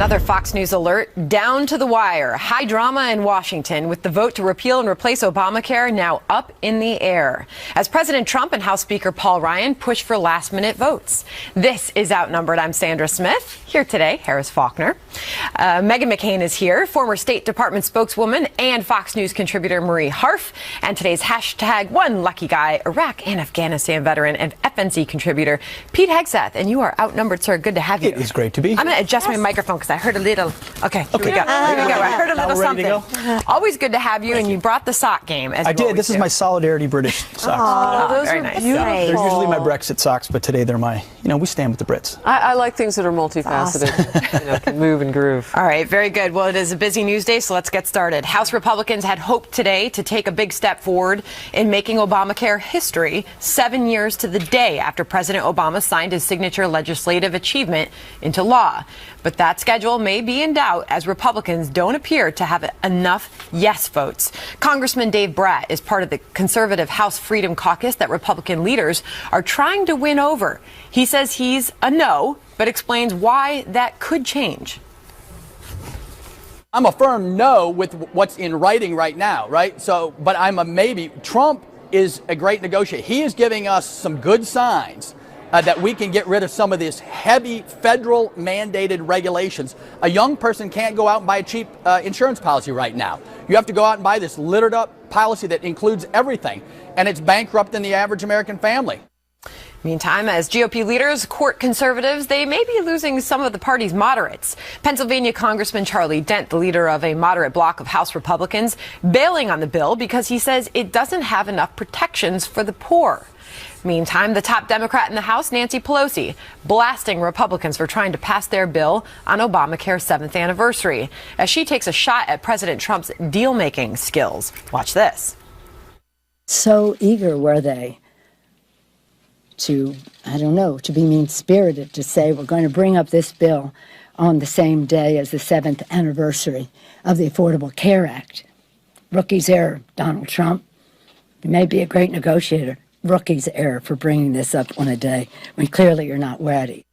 Another Fox News alert, down to the wire. High drama in Washington with the vote to repeal and replace Obamacare now up in the air as President Trump and House Speaker Paul Ryan push for last-minute votes. This is Outnumbered. I'm Sandra Smith. Here today, Harris Faulkner. Meghan McCain is here, former State Department spokeswoman and Fox News contributor Marie Harf, and today's hashtag One Lucky Guy, Iraq and Afghanistan veteran and FNC contributor Pete Hegseth. And you are outnumbered, sir. Good to have you. It is great to be here. I'm going to adjust my microphone because I heard a little. Okay, here we go. I heard a little something. Always good to have you, and you brought the sock game. As I did. This is my Solidarity British socks. Oh, those very are nice. beautiful. They're usually my Brexit socks, but today they're my, we stand with the Brits. I like things that are multifaceted, can move and groove. All right, very good. Well, it is a busy news day, so let's get started. House Republicans had hoped today to take a big step forward in making Obamacare history 7 years to the day after President Obama signed his signature legislative achievement into law. But that schedule may be in doubt as Republicans don't appear to have enough yes votes. Congressman Dave Bratt is part of the conservative House Freedom Caucus that Republican leaders are trying to win over. He says he's a no, but explains why that could change. I'm a firm no with what's in writing right now, right? But I'm a maybe. Trump is a great negotiator. He is giving us some good signs that we can get rid of some of these heavy federal mandated regulations. A young person can't go out and buy a cheap insurance policy right now. You have to go out and buy this littered up policy that includes everything, and it's bankrupting the average American family. Meantime, as GOP leaders court conservatives, they may be losing some of the party's moderates. Pennsylvania Congressman Charlie Dent, the leader of a moderate bloc of House Republicans, bailing on the bill because he says it doesn't have enough protections for the poor. Meantime, the top Democrat in the House, Nancy Pelosi, blasting Republicans for trying to pass their bill on Obamacare's 7th anniversary as she takes a shot at President Trump's deal-making skills. Watch this. So eager were they to, to be mean-spirited, to say we're going to bring up this bill on the same day as the 7th anniversary of the Affordable Care Act. Rookie's error, Donald Trump. You may be a great negotiator. Rookie's error for bringing this up on a day when clearly you're not ready.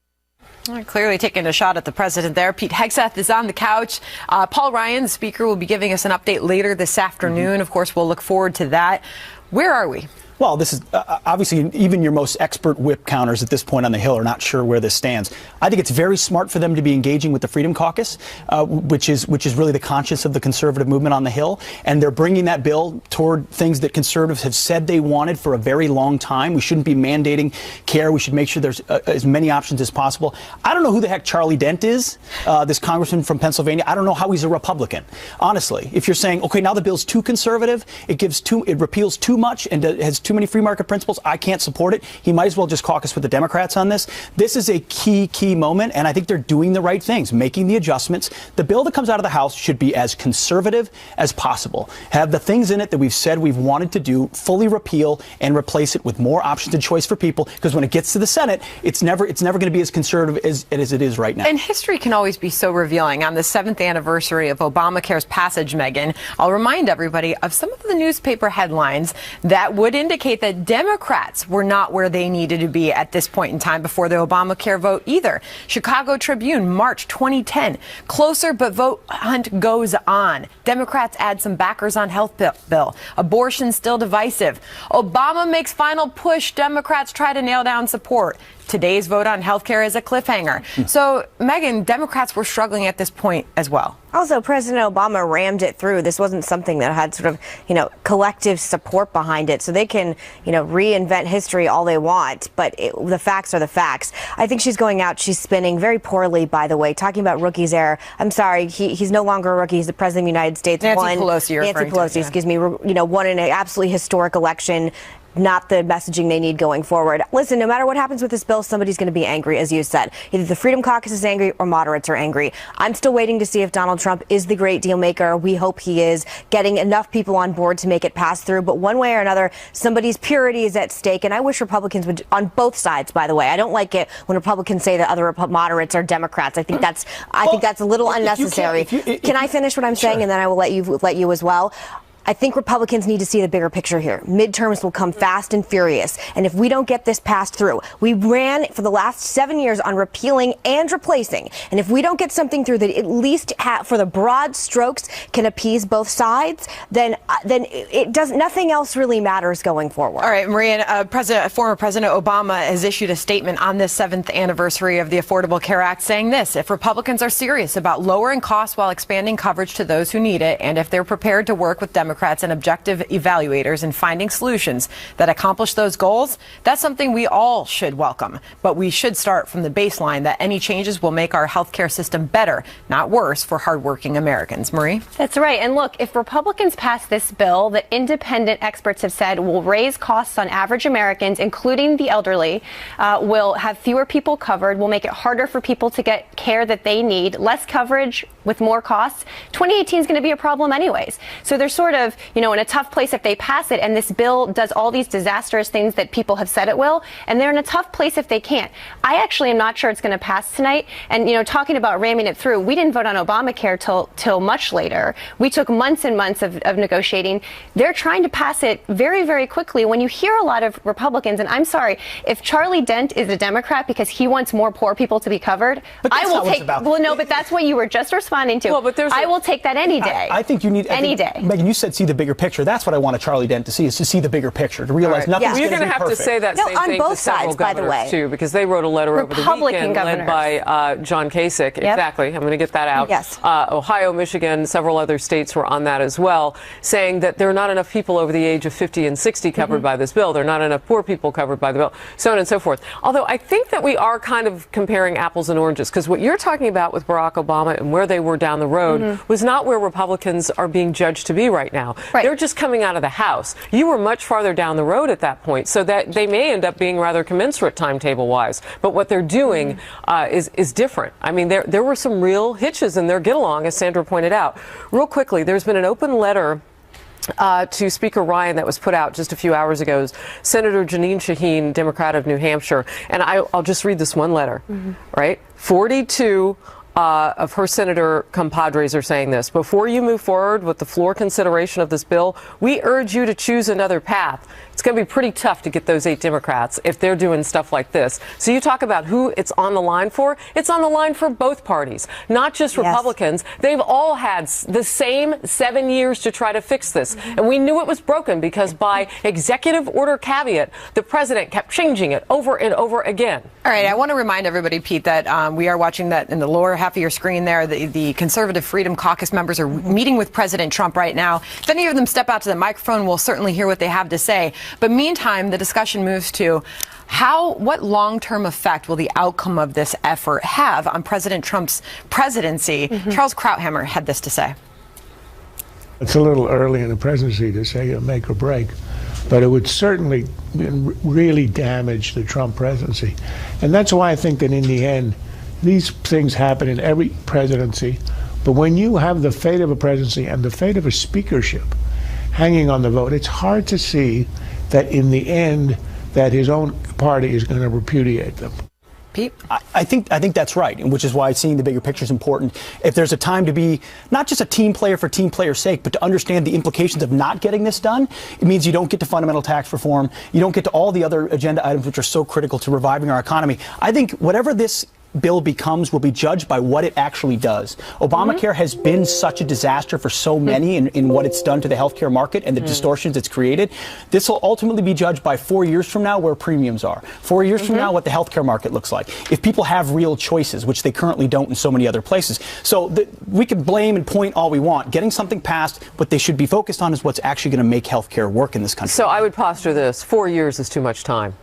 Clearly taking a shot at the president there. Pete Hegseth is on the couch. Paul Ryan, the speaker, will be giving us an update later this afternoon. Of course, we'll look forward to that. Where are we? Well, this is obviously even your most expert whip counters at this point on the Hill are not sure where this stands. I think it's very smart for them to be engaging with the Freedom Caucus, which is really the conscience of the conservative movement on the Hill. And they're bringing that bill toward things that conservatives have said they wanted for a very long time. We shouldn't be mandating care. We should make sure there's as many options as possible. I don't know who the heck Charlie Dent is, this congressman from Pennsylvania. I don't know how he's a Republican. Honestly, if you're saying, OK, now the bill's too conservative, it repeals too much and has too many free market principles, I can't support it. He might as well just caucus with the Democrats on this. This is a key moment, and I think they're doing the right things, making the adjustments. The bill that comes out of the House should be as conservative as possible. Have the things in it that we've said we've wanted to do, fully repeal and replace it with more options and choice for people, because when it gets to the Senate, it's never going to be as conservative as it is right now. And history can always be so revealing. On the 7th anniversary of Obamacare's passage, Meghan, I'll remind everybody of some of the newspaper headlines that would indicate that Democrats were not where they needed to be at this point in time before the Obamacare vote either. Chicago Tribune, March 2010. Closer, but vote hunt goes on. Democrats add some backers on health bill. Abortion still divisive. Obama makes final push. Democrats try to nail down support. Today's vote on health care is a cliffhanger. So, Meghan, Democrats were struggling at this point as well. Also, President Obama rammed it through. This wasn't something that had sort of, collective support behind it. So they can, reinvent history all they want. But the facts are the facts. I think she's going out. She's spinning very poorly, by the way, talking about rookie's error. I'm sorry. He's no longer a rookie. He's the president of the United States. Nancy Pelosi, excuse me, won an absolutely historic election. Not the messaging they need going forward. Listen, no matter what happens with this bill, somebody's going to be angry, as you said. Either the Freedom Caucus is angry or moderates are angry. I'm still waiting to see if Donald Trump is the great deal maker. We hope he is, getting enough people on board to make it pass through. But one way or another, somebody's purity is at stake. And I wish Republicans would, on both sides, by the way. I don't like it when Republicans say that other moderates are Democrats. I think that's a little unnecessary. Can I finish what I'm saying, and then I will let you as well? I think Republicans need to see the bigger picture here. Midterms will come fast and furious. And if we don't get this passed through, we ran for the last 7 years on repealing and replacing. And if we don't get something through that at least for the broad strokes can appease both sides, then it does, nothing else really matters going forward. All right, Maria, former President Obama has issued a statement on this 7th anniversary of the Affordable Care Act saying this: if Republicans are serious about lowering costs while expanding coverage to those who need it, and if they're prepared to work with Democrats and objective evaluators in finding solutions that accomplish those goals, that's something we all should welcome. But we should start from the baseline that any changes will make our healthcare system better, not worse, for hardworking Americans. Marie? That's right. And look, if Republicans pass this bill that independent experts have said will raise costs on average Americans, including the elderly, will have fewer people covered, will make it harder for people to get care that they need, less coverage with more costs, 2018 is going to be a problem anyways. So they're sort of, in a tough place if they pass it, and this bill does all these disastrous things that people have said it will, and they're in a tough place if they can't. I actually am not sure it's going to pass tonight. And, talking about ramming it through, we didn't vote on Obamacare till much later. We took months and months of negotiating. They're trying to pass it very, very quickly. When you hear a lot of Republicans, and I'm sorry, if Charlie Dent is a Democrat because he wants more poor people to be covered, I will take. Well, no, but that's what you were just responding to. Well, but I will take that any day. I think you need any day. Megan, you said see the bigger picture. That's what I want a Charlie Dent to see, is to see the bigger picture, to realize nothing's Well, you're going to have to say that same on thing both to several sides, by the governors way. too, because they wrote a letter over the weekend led by John Kasich. Yep. Exactly. I'm going to get that out. Yes. Ohio, Michigan, several other states were on that as well, saying that there are not enough people over the age of 50 and 60 covered by this bill. There are not enough poor people covered by the bill, so on and so forth. Although I think that we are kind of comparing apples and oranges, because what you're talking about with Barack Obama and where they were down the road was not where Republicans are being judged to be right now. Right. They're just coming out of the House. You were much farther down the road at that point, so that they may end up being rather commensurate timetable-wise. But what they're doing is different. I mean, there were some real hitches in their get-along, as Sandra pointed out. Real quickly, there's been an open letter to Speaker Ryan that was put out just a few hours ago. Senator Jeanine Shaheen, Democrat of New Hampshire, and I'll just read this one letter, right? 42 of her senator compadres are saying this: before you move forward with the floor consideration of this bill, we urge you to choose another path. It's going to be pretty tough to get those 8 Democrats if they're doing stuff like this. So you talk about who it's on the line for. It's on the line for both parties, not just Republicans. They've all had the same 7 years to try to fix this. And we knew it was broken because by executive order caveat, the president kept changing it over and over again. All right, I want to remind everybody, Pete, that we are watching that in the lower half of your screen there. The Conservative Freedom Caucus members are meeting with President Trump right now. If any of them step out to the microphone, we'll certainly hear what they have to say. But meantime, the discussion moves to what long-term effect will the outcome of this effort have on President Trump's presidency? Charles Krauthammer had this to say. It's a little early in the presidency to say a make or break, but it would certainly really damage the Trump presidency. And that's why I think that in the end, these things happen in every presidency. But when you have the fate of a presidency and the fate of a speakership hanging on the vote, it's hard to see that in the end that his own party is going to repudiate them. Pete? I think that's right, which is why seeing the bigger picture is important. If there's a time to be not just a team player for team player's sake, but to understand the implications of not getting this done, it means you don't get to fundamental tax reform, you don't get to all the other agenda items which are so critical to reviving our economy. I think whatever this bill becomes will be judged by what it actually does. Obamacare has been such a disaster for so many in what it's done to the healthcare market and the distortions it's created. This will ultimately be judged by 4 years from now where premiums are. 4 years from now what the healthcare market looks like. If people have real choices, which they currently don't in so many other places. So we can blame and point all we want. Getting something passed, what they should be focused on is what's actually going to make healthcare work in this country. So I would posture this: 4 years is too much time.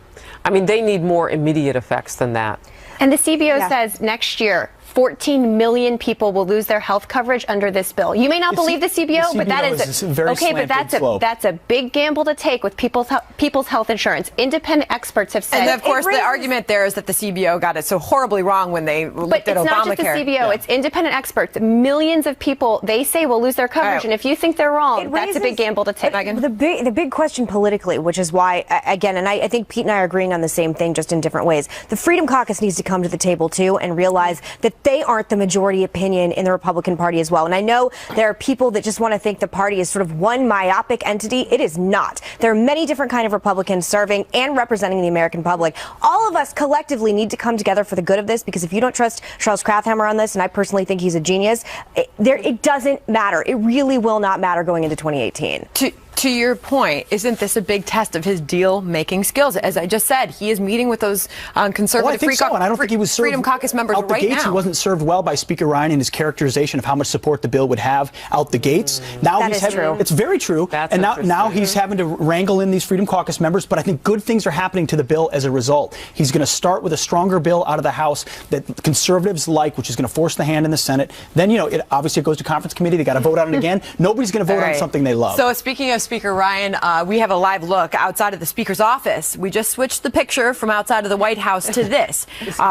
I mean, they need more immediate effects than that. And the CBO says next year, 14 million people will lose their health coverage under this bill. You may not believe the CBO, but that is very okay. But that's a big gamble to take with people's health insurance. Independent experts have said. And of course, the argument there is that the CBO got it so horribly wrong when they looked at Obamacare. But it's not just the CBO; it's independent experts. Millions of people, they say, will lose their coverage. And if you think they're wrong, that's a big gamble to take. The big question politically, which is why, again, and I think Pete and I are agreeing on the same thing, just in different ways. The Freedom Caucus needs to come to the table too and realize that they aren't the majority opinion in the Republican Party as well. And I know there are people that just want to think the party is sort of one myopic entity. It is not. There are many different kinds of Republicans serving and representing the American public. All of us collectively need to come together for the good of this, because if you don't trust Charles Krafthammer on this, and I personally think he's a genius, it doesn't matter. It really will not matter going into 2018. To your point, isn't this a big test of his deal-making skills? As I just said, he is meeting with those conservative Freedom Caucus members out the right gates. now. He wasn't served well by Speaker Ryan in his characterization of how much support the bill would have out the gates. Now that is true. It's very true. That's and now he's having to wrangle in these Freedom Caucus members. But I think good things are happening to the bill as a result. He's going to start with a stronger bill out of the House that conservatives like, which is going to force the hand in the Senate. Then, it goes to conference committee. They got to vote on it again. Nobody's going to vote on something they love. So speaking of Speaker Ryan, we have a live look outside of the Speaker's office. We just switched the picture from outside of the White House to this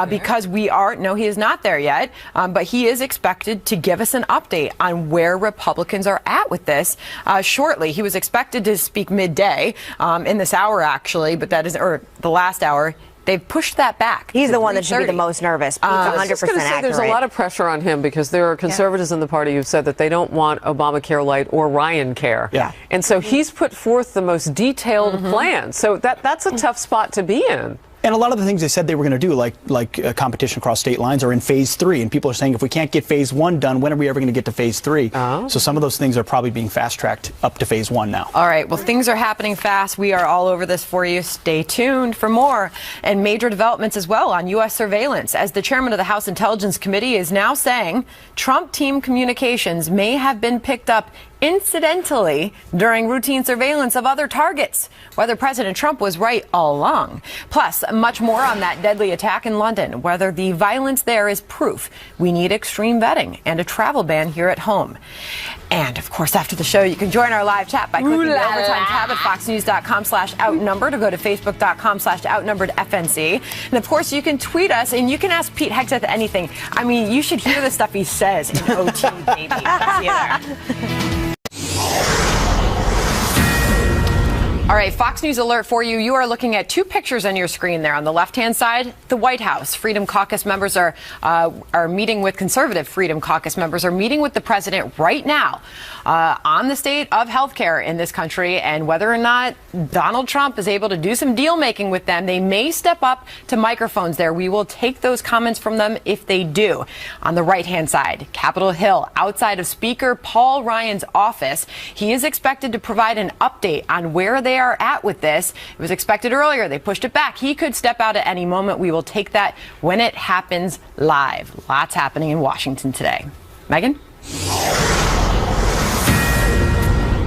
because he is not there yet, but he is expected to give us an update on where Republicans are at with this shortly. He was expected to speak midday in this hour, actually, but the last hour. They've pushed that back. He's the one that should be the most nervous. He's 100% accurate. There's a lot of pressure on him because there are conservatives in the party who've said that they don't want Obamacare Light or Ryan Care. Yeah. And so he's put forth the most detailed plan. So that's a tough spot to be in. And a lot of the things they said they were going to do, like competition across state lines, are in phase 3. And people are saying, if we can't get phase 1 done, when are we ever going to get to phase 3? So some of those things are probably being fast-tracked up to phase 1 now. All right. Well, things are happening fast. We are all over this for you. Stay tuned for more. And major developments as well on U.S. surveillance, as the chairman of the House Intelligence Committee is now saying Trump team communications may have been picked up incidentally during routine surveillance of other targets, whether President Trump was right all along. Plus, much more on that deadly attack in London, whether the violence there is proof we need extreme vetting and a travel ban here at home. And, of course, after the show, you can join our live chat by clicking the Overtime tab at foxnews.com/outnumbered or go to facebook.com/outnumberedfnc. And, of course, you can tweet us and you can ask Pete Hegseth anything. I mean, you should hear the stuff he says in OT, baby. See you there. All right, Fox News alert for you. You are looking at two pictures on your screen there. On the left-hand side, the White House. Freedom Caucus members are meeting with conservative Freedom Caucus members are meeting with the president right now on the state of health care in this country and whether or not Donald Trump is able to do some deal making with them. They may step up to microphones there. We will take those comments from them if they do. On the right-hand side, Capitol Hill, outside of Speaker Paul Ryan's office. He is expected to provide an update on where they are at with this. It was expected earlier. They pushed it back. He could step out at any moment. We will take that when it happens live. Lots happening in Washington today. Megan?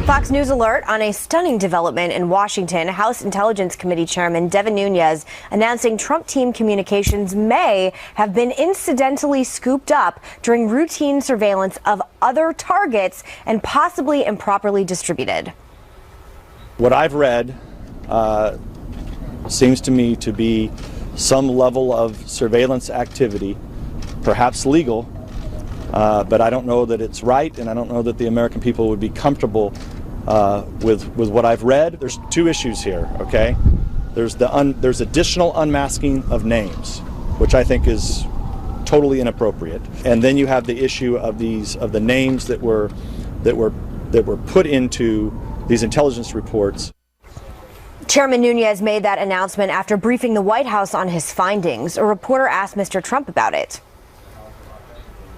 Fox News alert on a stunning development in Washington. House Intelligence Committee Chairman Devin Nunes announcing Trump team communications may have been incidentally scooped up during routine surveillance of other targets and possibly improperly distributed. What I've read seems to me to be some level of surveillance activity, perhaps legal, but I don't know that it's right, and I don't know that the American people would be comfortable with what I've read. There's two issues here, okay? There's additional unmasking of names, which I think is totally inappropriate, and then you have the issue of the names that were put into these intelligence reports. Chairman Nunes made that announcement after briefing the White House on his findings. A reporter asked Mr. Trump about it.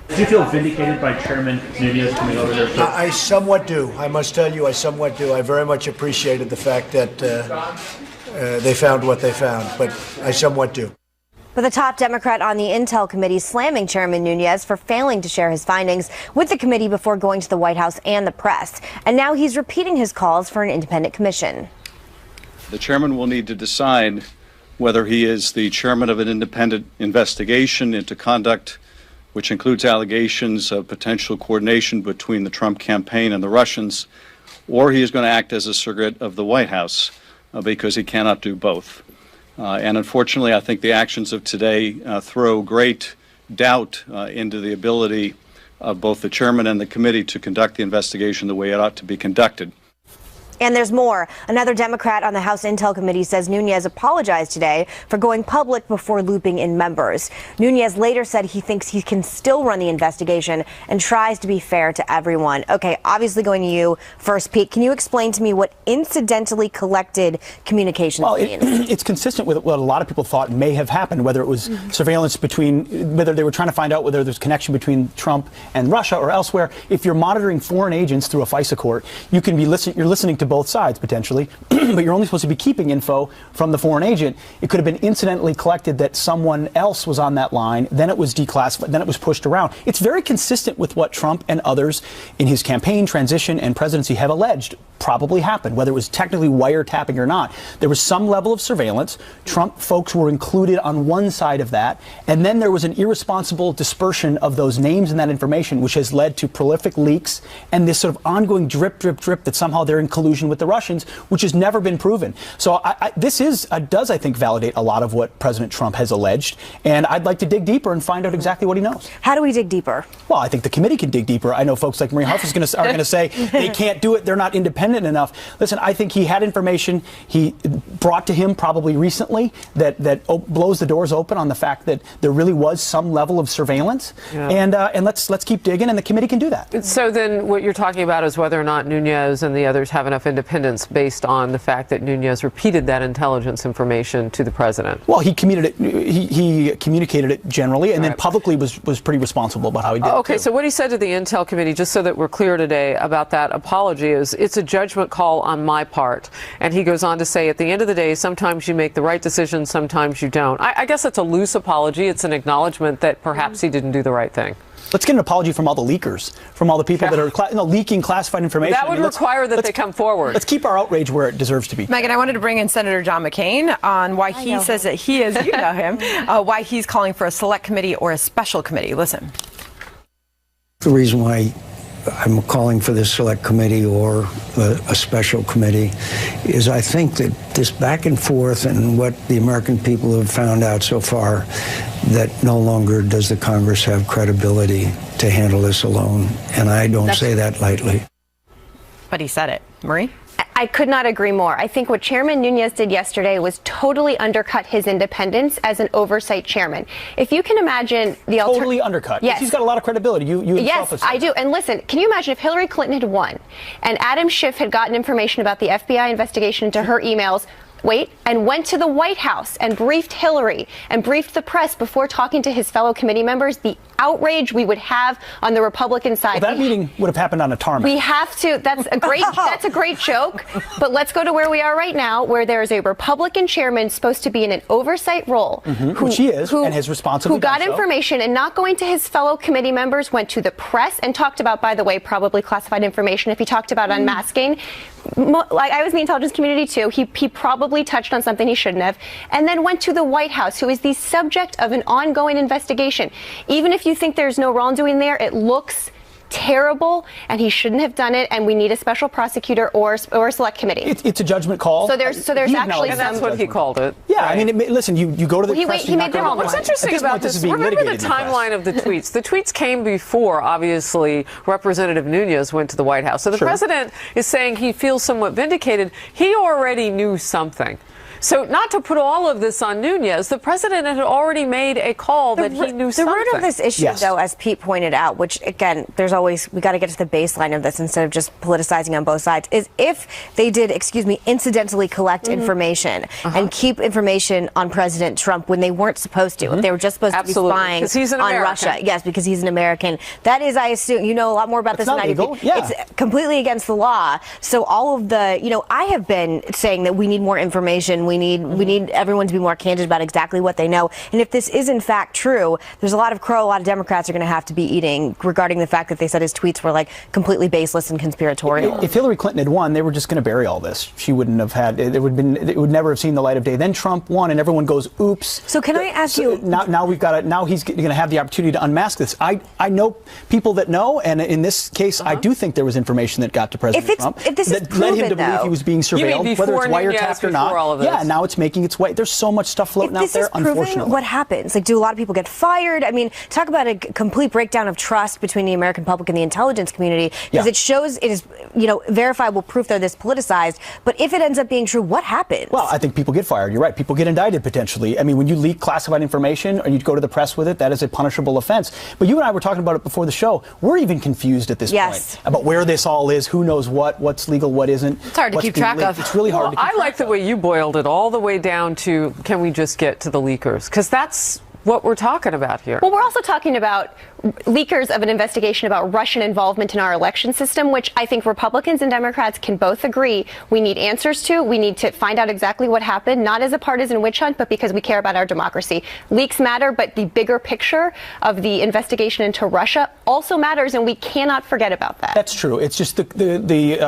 Do you feel vindicated by Chairman Nunes coming over there? I somewhat do. I must tell you, I somewhat do. I very much appreciated the fact that they found what they found, but I somewhat do. But the top Democrat on the Intel Committee slamming Chairman Nunes for failing to share his findings with the committee before going to the White House and the press. And now he's repeating his calls for an independent commission. The chairman will need to decide whether he is the chairman of an independent investigation into conduct which includes allegations of potential coordination between the Trump campaign and the Russians, or he is going to act as a surrogate of the White House because he cannot do both. And unfortunately, I think the actions of today throw great doubt into the ability of both the chairman and the committee to conduct the investigation the way it ought to be conducted. And there's more. Another Democrat on the House Intel Committee says Nunes apologized today for going public before looping in members. Nunes later said he thinks he can still run the investigation and tries to be fair to everyone. Okay, obviously going to you first, Pete. Can you explain to me what incidentally collected communications means? It's consistent with what a lot of people thought may have happened, whether it was surveillance between, whether they were trying to find out whether there's connection between Trump and Russia or elsewhere. If you're monitoring foreign agents through a FISA court, you can be you're listening to both sides potentially, but you're only supposed to be keeping info from the foreign agent. It could have been incidentally collected that someone else was on that line, then it was declassified, then it was pushed around. It's very consistent with what Trump and others in his campaign, transition, and presidency have alleged probably happened, whether it was technically wiretapping or not. There was some level of surveillance. Trump folks were included on one side of that, and then there was an irresponsible dispersion of those names and that information, which has led to prolific leaks and this sort of ongoing drip, drip, drip that somehow they're in collusion with the Russians, which has never been proven. So this does, I think, validate a lot of what President Trump has alleged, and I'd like to dig deeper and find out exactly what he knows. How do we dig deeper? Well, I think the committee can dig deeper. I know folks like Maria Harf are going to say they can't do it, they're not independent enough. Listen, I think he had information he brought to him probably recently that blows the doors open on the fact that there really was some level of surveillance, and let's keep digging, and the committee can do that. So then what you're talking about is whether or not Nunes and the others have enough independence based on the fact that Nunes repeated that intelligence information to the president. Well, he communicated it generally, and then publicly was pretty responsible about how he did it. Okay, so what he said to the Intel Committee, just so that we're clear today about that apology, is it's a judgment call on my part. And he goes on to say, at the end of the day, sometimes you make the right decision, sometimes you don't. I guess it's a loose apology. It's an acknowledgement that perhaps he didn't do the right thing. Let's get an apology from all the leakers, from all the people that are leaking classified information. That would require that they come forward. Let's keep our outrage where it deserves to be. Megan, I wanted to bring in Senator John McCain on why he says that he is, you know him, why he's calling for a select committee or a special committee. Listen. The reason why I'm calling for this select committee or a special committee is I think that this back and forth and what the American people have found out so far, that no longer does the Congress have credibility to handle this alone. And I don't say that lightly. But he said it. Marie? I could not agree more. I think what Chairman Nunes did yesterday was totally undercut his independence as an oversight chairman. If you can imagine the totally undercut. Yes, he's got a lot of credibility. Yes, I do. And listen, can you imagine if Hillary Clinton had won and Adam Schiff had gotten information about the FBI investigation into her emails? And went to the White House and briefed Hillary and briefed the press before talking to his fellow committee members, the outrage we would have on the Republican side. Well, that meeting would have happened on a tarmac. We have to. That's a great joke. But let's go to where we are right now, where there is a Republican chairman supposed to be in an oversight role, which he is, and has responsibly who got information and not going to his fellow committee members, went to the press and talked about, by the way, probably classified information. If he talked about unmasking, like I was in the intelligence community too, he probably touched on something he shouldn't have, and then went to the White House, who is the subject of an ongoing investigation. Even if you think there's no wrongdoing there, it looks terrible, and he shouldn't have done it, and we need a special prosecutor or a select committee. It's a judgment call. So there's actually and that's what he called it. Yeah, right. I mean, listen, you go to the press. He made the wrong. What's interesting about this? Remember the timeline of the tweets. The tweets came before, obviously, Representative Nunes went to the White House. So the president is saying he feels somewhat vindicated. He already knew something. So not to put all of this on Nunes, the president had already made a call that he knew something. The root of this issue, though, as Pete pointed out, which, again, there's always, we got to get to the baseline of this instead of just politicizing on both sides, is if they did, incidentally collect information and keep information on President Trump when they weren't supposed to, if they were just supposed to be spying on Russia. Yes, because he's an American. That is, I assume, you know a lot more about this than I do. It's completely against the law. So all of the, I have been saying that we need more information. We need everyone to be more candid about exactly what they know. And if this is in fact true, there's a lot of crow a lot of Democrats are going to have to be eating regarding the fact that they said his tweets were like completely baseless and conspiratorial. If Hillary Clinton had won, they were just going to bury all this. She wouldn't have had it would never have seen the light of day. Then Trump won, and everyone goes, "Oops." So can I ask you? Now we've got now he's going to have the opportunity to unmask this. I know people that know, and in this case, I do think there was information that got to President Trump if this that led him to believe he was being surveilled, whether it's wiretapped or not. Yeah, now it's making its way. There's so much stuff floating out there, unfortunately. What happens? Like, do a lot of people get fired? I mean, talk about a complete breakdown of trust between the American public and the intelligence community, because it shows it is, verifiable proof they're this politicized. But if it ends up being true, what happens? Well, I think people get fired. You're right. People get indicted potentially. I mean, when you leak classified information or you go to the press with it, that is a punishable offense. But you and I were talking about it before the show. We're even confused at this point about where this all is, who knows what's legal, what isn't. It's hard to keep track of. It's really hard to keep track of. I like the way you boiled it all the way down to, can we just get to the leakers? Because that's what we're talking about here. Well, we're also talking about leakers of an investigation about Russian involvement in our election system, which I think Republicans and Democrats can both agree we need answers to. We need to find out exactly what happened, not as a partisan witch hunt, but because we care about our democracy. Leaks matter, but the bigger picture of the investigation into Russia also matters, and we cannot forget about that. That's true. It's just the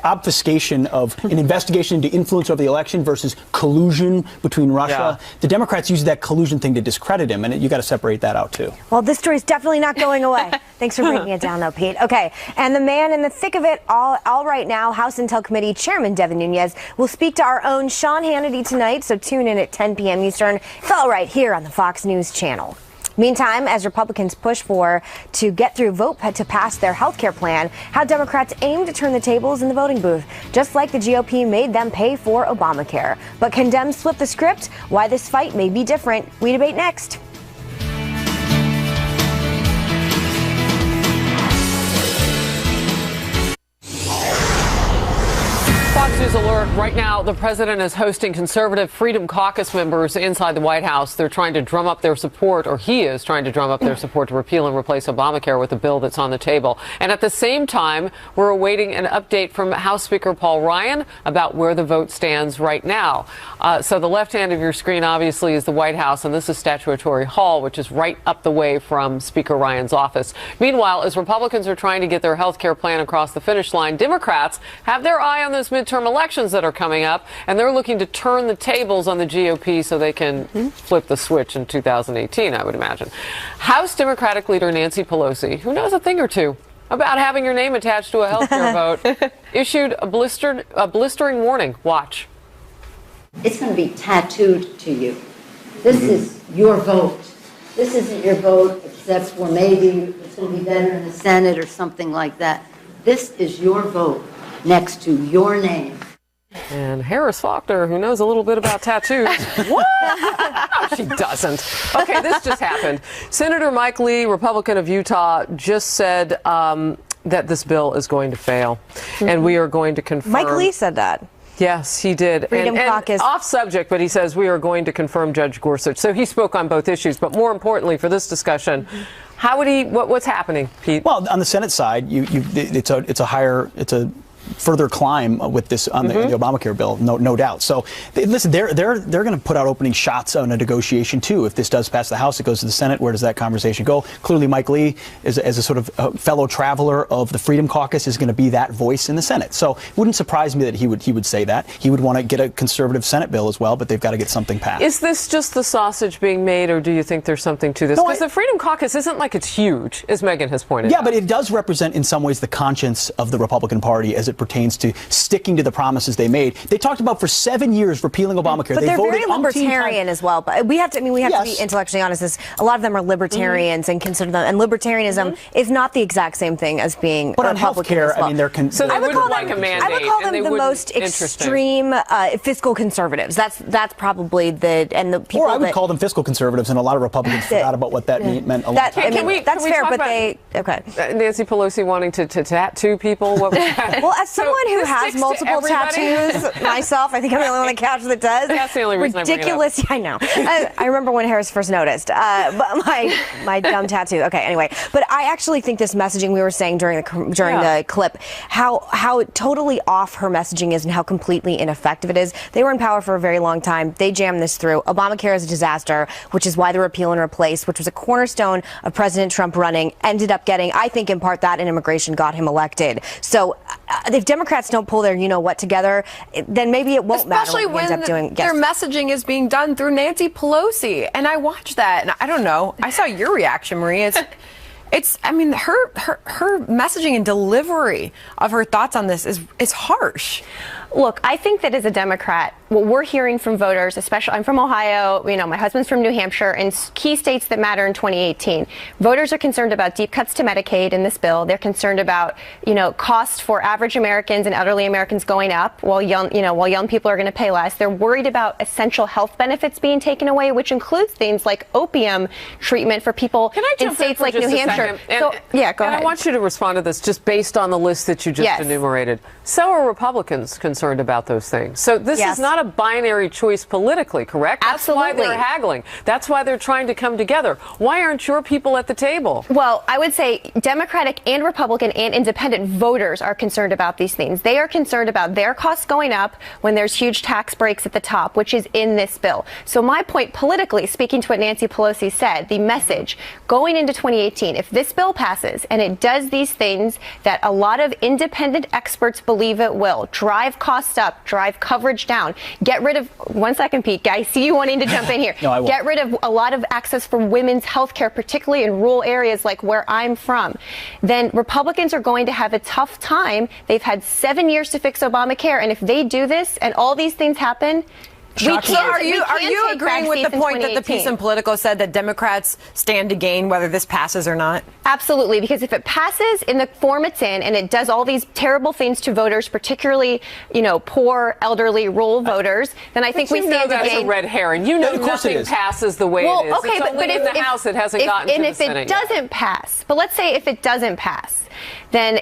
obfuscation of an investigation into influence of the election versus collusion between Russia. Yeah. The Democrats use that collusion thing to discredit him, and you got to separate that out too. Well, this story's definitely not going away. Thanks for breaking it down, though, Pete. Okay, and the man in the thick of it all right now, House Intel Committee Chairman Devin Nunes, will speak to our own Sean Hannity tonight, so tune in at 10 p.m. Eastern. It's all right here on the Fox News channel. Meantime, as Republicans push to get through vote to pass their health care plan, how Democrats aim to turn the tables in the voting booth, just like the GOP made them pay for Obamacare. But can Dems flip the script? Why this fight may be different? We debate next. Fox News alert. Right now, the president is hosting conservative Freedom Caucus members inside the White House. They're trying to drum up their support, or he is trying to drum up their support to repeal and replace Obamacare with a bill that's on the table. And at the same time, we're awaiting an update from House Speaker Paul Ryan about where the vote stands right now. So the left hand of your screen, obviously, is the White House, and this is Statutory Hall, which is right up the way from Speaker Ryan's office. Meanwhile, as Republicans are trying to get their health care plan across the finish line, Democrats have their eye on those midterm elections that are coming up, and they're looking to turn the tables on the GOP so they can flip the switch in 2018, I would imagine. House Democratic leader Nancy Pelosi, who knows a thing or two about having your name attached to a health care vote, issued a blistering warning. Watch. It's going to be tattooed to you. This is your vote. This isn't your vote except for maybe it's going to be better in the Senate or something like that. This is your vote next to your name. And Harris Faulkner, who knows a little bit about tattoos. What? No, she doesn't. Okay, this just happened. Senator Mike Lee, Republican of Utah, just said that this bill is going to fail. And we are going to confirm. Mike Lee said that. Yes, he did. Freedom Caucus. Off subject, but he says we are going to confirm Judge Gorsuch. So he spoke on both issues. But more importantly for this discussion, how would he? What's happening, Pete? Well, on the Senate side, it's a further climb with this on the Obamacare bill, no doubt. So listen, they're going to put out opening shots on a negotiation too. If this does pass the House, it goes to the Senate. Where does that conversation go? Clearly, Mike Lee, as a sort of fellow traveler of the Freedom Caucus, is going to be that voice in the Senate. So it wouldn't surprise me that he would say that. He would want to get a conservative Senate bill as well, but they've got to get something passed. Is this just the sausage being made, or do you think there's something to this? Because the Freedom Caucus isn't like it's huge, as Megan has pointed out. Yeah, but it does represent in some ways the conscience of the Republican Party as it pertains to sticking to the promises they made. They talked about for 7 years repealing Obamacare. But they're very libertarian as well. But we have to be intellectually honest. A lot of them are libertarians and consider them. And libertarianism is not the exact same thing as being but a on Republican healthcare, as well. I mean, they're so they wouldn't like a mandate. I would call them the most extreme fiscal conservatives. That's probably the people. Or I would call them fiscal conservatives, and a lot of Republicans forgot about what that meant. That's fair, but Nancy Pelosi wanting to tattoo people. What was that? Well, as someone who has multiple tattoos myself, I think I'm the only one on the couch that does. That's the only reason ridiculous. I know. I remember when Harris first noticed but my dumb tattoo. Okay, anyway, but I actually think this messaging we were saying during the clip, how totally off her messaging is and how completely ineffective it is. They were in power for a very long time. They jammed this through. Obamacare is a disaster, which is why the repeal and replace, which was a cornerstone of President Trump running, ended up getting, I think, in part that and immigration got him elected. So if Democrats don't pull their you-know-what together, then maybe it won't matter what we end up doing. Their messaging is being done through Nancy Pelosi. And I watched that, and I don't know. I saw your reaction, Marie. I mean, her messaging and delivery of her thoughts on this is harsh. Look, I think that as a Democrat, what we're hearing from voters, especially I'm from Ohio, my husband's from New Hampshire, and key states that matter in 2018, voters are concerned about deep cuts to Medicaid in this bill. They're concerned about, costs for average Americans and elderly Americans going up while young people are going to pay less. They're worried about essential health benefits being taken away, which includes things like opium treatment for people in states like New Hampshire. Go ahead. I want you to respond to this just based on the list that you just enumerated. So are Republicans concerned about those things. So this is not a binary choice politically, correct? Absolutely. That's why they're haggling. That's why they're trying to come together. Why aren't your people at the table? Well, I would say Democratic and Republican and independent voters are concerned about these things. They are concerned about their costs going up when there's huge tax breaks at the top, which is in this bill. So my point politically, speaking to what Nancy Pelosi said, the message going into 2018, if this bill passes and it does these things that a lot of independent experts believe it will, drive costs up, drive coverage down, get rid of, one second, Pete, I see you wanting to jump in here. No, I won't. Get rid of a lot of access for women's health care, particularly in rural areas like where I'm from, then Republicans are going to have a tough time. They've had 7 years to fix Obamacare, and if they do this and all these things happen, Are you agreeing with the point that the piece in Politico said that Democrats stand to gain whether this passes or not? Absolutely, because if it passes in the form it's in and it does all these terrible things to voters, particularly, poor, elderly, rural voters, then I think we stand to gain. That's a red herring. You know nothing passes the way it is. Okay, it's only in the House it hasn't gotten to the Senate yet. And if it doesn't pass, but let's say if it doesn't pass, then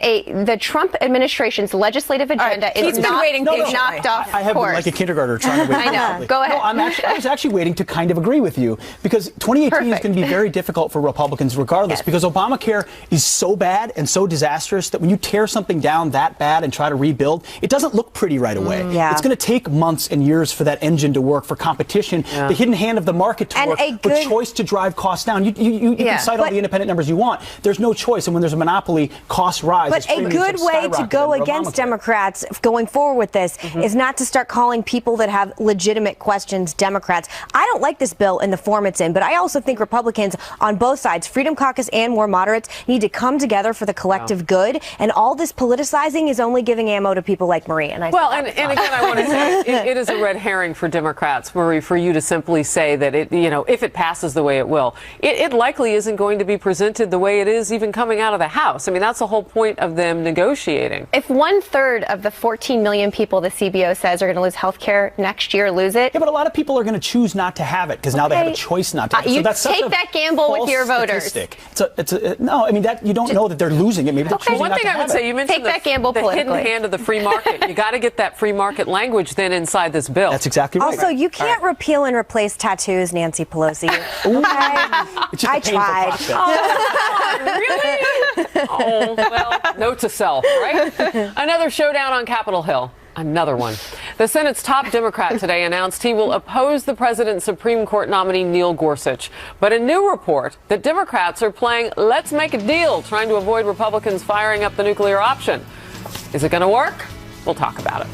the Trump administration's legislative agenda is knocked off I have been like a kindergartner trying to wait. I know. Go ahead. No, I was actually waiting to kind of agree with you because 2018 is going to be very difficult for Republicans regardless because Obamacare is so bad and so disastrous that when you tear something down that bad and try to rebuild, it doesn't look pretty right away. It's going to take months and years for that engine to work, for competition, the hidden hand of the market to work, for choice to drive costs down. You can cite all the independent numbers you want. There's no choice, and when there's a monopoly, costs rise. But a good way to go against Democrats going forward with this is not to start calling people that have legitimate questions Democrats. I don't like this bill in the form it's in, but I also think Republicans on both sides, Freedom Caucus and more moderates, need to come together for the collective good. And all this politicizing is only giving ammo to people like Marie. And again, I want to say it is a red herring for Democrats, Marie, for you to simply say that if it passes the way it will, it likely isn't going to be presented the way it is even coming out of the House. I mean, that's the whole point of them negotiating. If 1/3 of the 14 million people the CBO says are going to lose health care next year lose it. Yeah, but a lot of people are going to choose not to have it because now they have a choice not to have it. You take that gamble with your voters. No, I mean, that you don't know that they're losing it. Maybe they're choosing one not thing to I would have say, it. you mentioned that gamble the hidden politically. hand of the free market. You got to get that free market language then inside this bill. That's exactly right. Also, you can't repeal and replace tattoos, Nancy Pelosi. I tried. Really? Oh, well, note to self, right? Another showdown on Capitol Hill. Another one. The Senate's top Democrat today announced he will oppose the president's Supreme Court nominee Neil Gorsuch. But a new report that Democrats are playing let's make a deal, trying to avoid Republicans firing up the nuclear option. Is it going to work? We'll talk about it.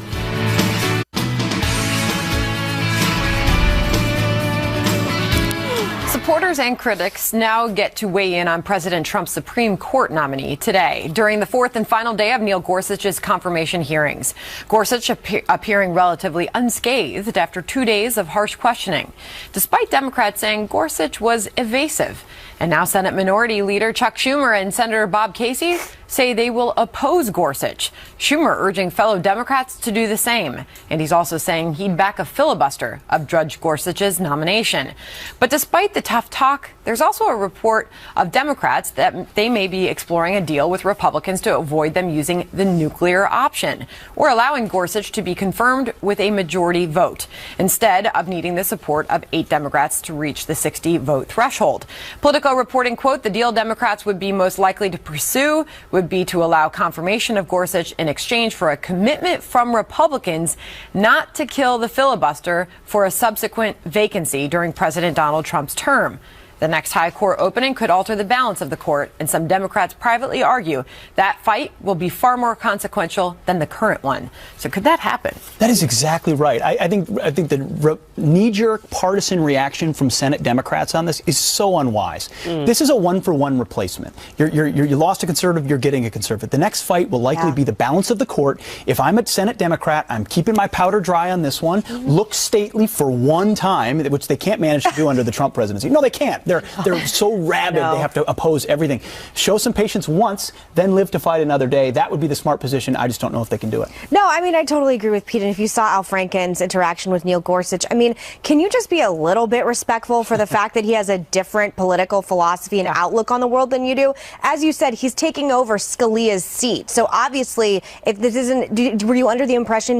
Supporters and critics now get to weigh in on President Trump's Supreme Court nominee today during the fourth and final day of Neil Gorsuch's confirmation hearings. Gorsuch appearing relatively unscathed after 2 days of harsh questioning, despite Democrats saying Gorsuch was evasive. And now Senate Minority Leader Chuck Schumer and Senator Bob Casey say they will oppose Gorsuch. Schumer urging fellow Democrats to do the same. And he's also saying he'd back a filibuster of Judge Gorsuch's nomination. But despite the tough talk, there's also a report of Democrats that they may be exploring a deal with Republicans to avoid them using the nuclear option or allowing Gorsuch to be confirmed with a majority vote instead of needing the support of 8 Democrats to reach the 60 vote threshold. Politico reporting, quote, the deal Democrats would be most likely to pursue would be to allow confirmation of Gorsuch in exchange for a commitment from Republicans not to kill the filibuster for a subsequent vacancy during President Donald Trump's term. The next high court opening could alter the balance of the court, and some Democrats privately argue that fight will be far more consequential than the current one. So could that happen? That is exactly right. I think the knee-jerk partisan reaction from Senate Democrats on this is so unwise. This is a one-for-one replacement. You lost a conservative, you're getting a conservative. The next fight will likely be the balance of the court. If I'm a Senate Democrat, I'm keeping my powder dry on this one. Look stately for one time, which they can't manage to do under the Trump presidency. No, they can't. They're so rabid, they have to oppose everything. Show some patience once, then live to fight another day. That would be the smart position. I just don't know if they can do it. No, I mean, I totally agree with Pete. And if you saw Al Franken's interaction with Neil Gorsuch, I mean, can you just be a little bit respectful for the fact that he has a different political philosophy and outlook on the world than you do? As you said, he's taking over Scalia's seat. So obviously, if this isn't, were you under the impression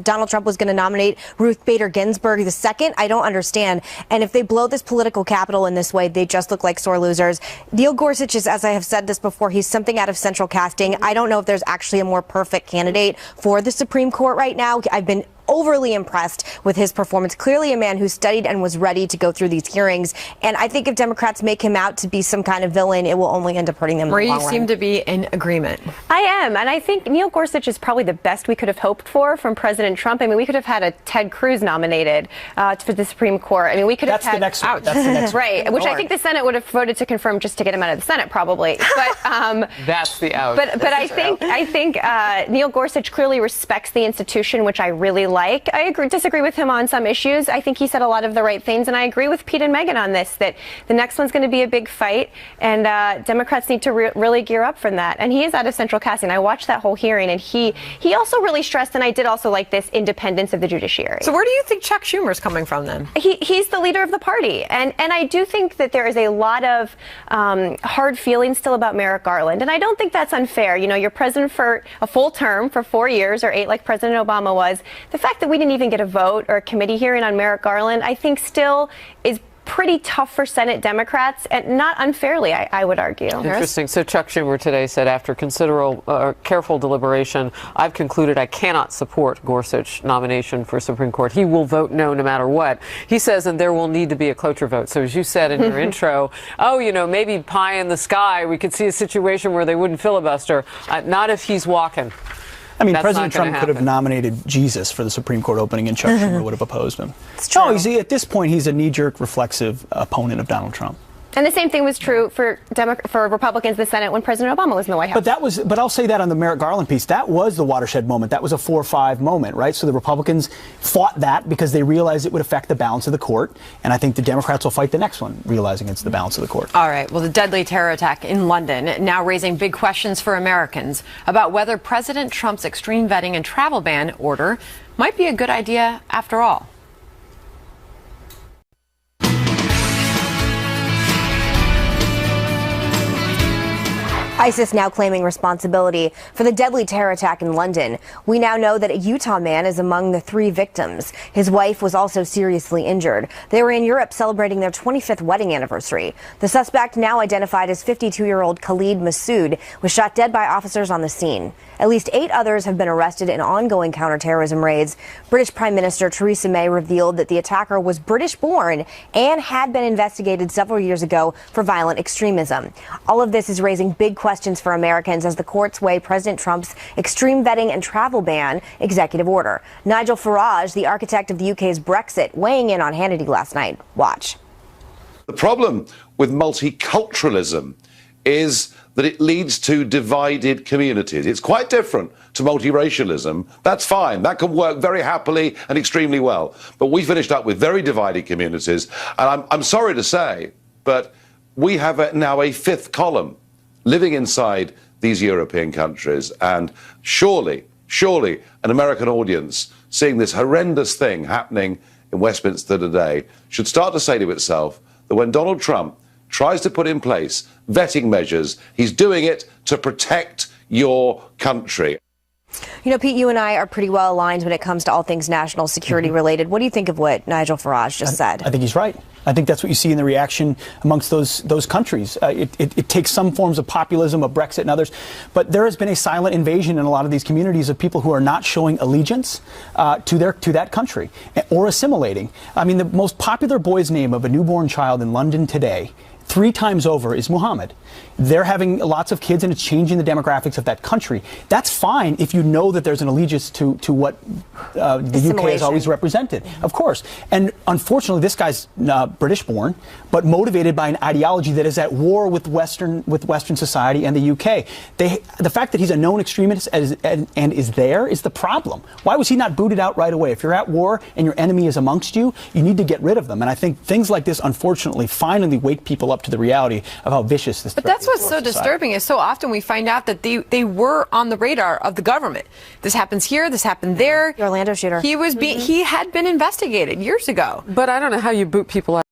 Donald Trump was going to nominate Ruth Bader Ginsburg II? I don't understand. And if they blow this political capital in this way, they just look like sore losers. Neil Gorsuch is, as I have said this before, he's something out of central casting. I don't know if there's actually a more perfect candidate for the Supreme Court right now. I've been overly impressed with his performance. Clearly a man who studied and was ready to go through these hearings. And I think if Democrats make him out to be some kind of villain, it will only end up hurting them in the long run. You seem to be in agreement. I am. And I think Neil Gorsuch is probably the best we could have hoped for from President Trump. I mean, we could have had a Ted Cruz nominated for the Supreme Court. I mean, we could have had... That's the next one. Right. Which I think the Senate would have voted to confirm just to get him out of the Senate, probably. But that's the out. But I think Neil Gorsuch clearly respects the institution, which I really like. I disagree with him on some issues. I think he said a lot of the right things, and I agree with Pete and Megyn on this, that the next one's going to be a big fight, and Democrats need to really gear up for that. And he is out of central casting. I watched that whole hearing, and he also really stressed, and I did also like this, independence of the judiciary. So where do you think Chuck Schumer's coming from then? He's the leader of the party, and I do think that there is a lot of hard feelings still about Merrick Garland, and I don't think that's unfair. You know, you're president for a full term for 4 years or 8 like President Obama was. The fact that we didn't even get a vote or a committee hearing on Merrick Garland, I think still is pretty tough for Senate Democrats, and not unfairly, I would argue. Interesting. So Chuck Schumer today said, after considerable careful deliberation, I've concluded I cannot support Gorsuch nomination for Supreme Court. He will vote no matter what. He says, and there will need to be a cloture vote. So as you said in your intro, maybe pie in the sky, we could see a situation where they wouldn't filibuster. Not if he's walking. I mean, President Trump could have nominated Jesus for the Supreme Court opening, and Chuck Schumer would have opposed him. It's true. At this point, he's a knee-jerk, reflexive opponent of Donald Trump. And the same thing was true for Republicans in the Senate when President Obama was in the White House. But I'll say that on the Merrick Garland piece, that was the watershed moment. That was a 4-5 moment, right? So the Republicans fought that because they realized it would affect the balance of the court. And I think the Democrats will fight the next one, realizing it's the balance of the court. All right. Well, the deadly terror attack in London now raising big questions for Americans about whether President Trump's extreme vetting and travel ban order might be a good idea after all. ISIS now claiming responsibility for the deadly terror attack in London. We now know that a Utah man is among the 3 victims. His wife was also seriously injured. They were in Europe celebrating their 25th wedding anniversary. The suspect, now identified as 52-year-old Khalid Massoud, was shot dead by officers on the scene. At least 8 others have been arrested in ongoing counterterrorism raids. British Prime Minister Theresa May revealed that the attacker was British-born and had been investigated several years ago for violent extremism. All of this is raising big questions for Americans as the courts weigh President Trump's extreme vetting and travel ban executive order. Nigel Farage, the architect of the UK's Brexit, weighing in on Hannity last night. Watch. The problem with multiculturalism is that it leads to divided communities. It's quite different to multiracialism. That's fine. That can work very happily and extremely well. But we finished up with very divided communities. And I'm sorry to say, but we have now a 5th column living inside these European countries. And surely an American audience seeing this horrendous thing happening in Westminster today should start to say to itself that when Donald Trump tries to put in place vetting measures, he's doing it to protect your country. You know, Pete, you and I are pretty well aligned when it comes to all things national security related. What do you think of what Nigel Farage just said? I think he's right. I think that's what you see in the reaction amongst those countries. It takes some forms of populism, of Brexit and others, but there has been a silent invasion in a lot of these communities of people who are not showing allegiance to that country or assimilating. I mean, the most popular boy's name of a newborn child in London today, 3 times over, is Muhammad. They're having lots of kids, and it's changing the demographics of that country. That's fine if you know that there's an allegiance to what the UK has always represented, of course. And unfortunately, this guy's British-born, but motivated by an ideology that is at war with Western society and the UK. The fact that he's a known extremist and is there is the problem. Why was he not booted out right away? If you're at war and your enemy is amongst you, you need to get rid of them. And I think things like this, unfortunately, finally wake people up to the reality of how vicious this. But that's what's so disturbing is so often we find out that they were on the radar of the government. This happens here, this happened there. The Orlando shooter. He had been investigated years ago. But I don't know how you boot people out.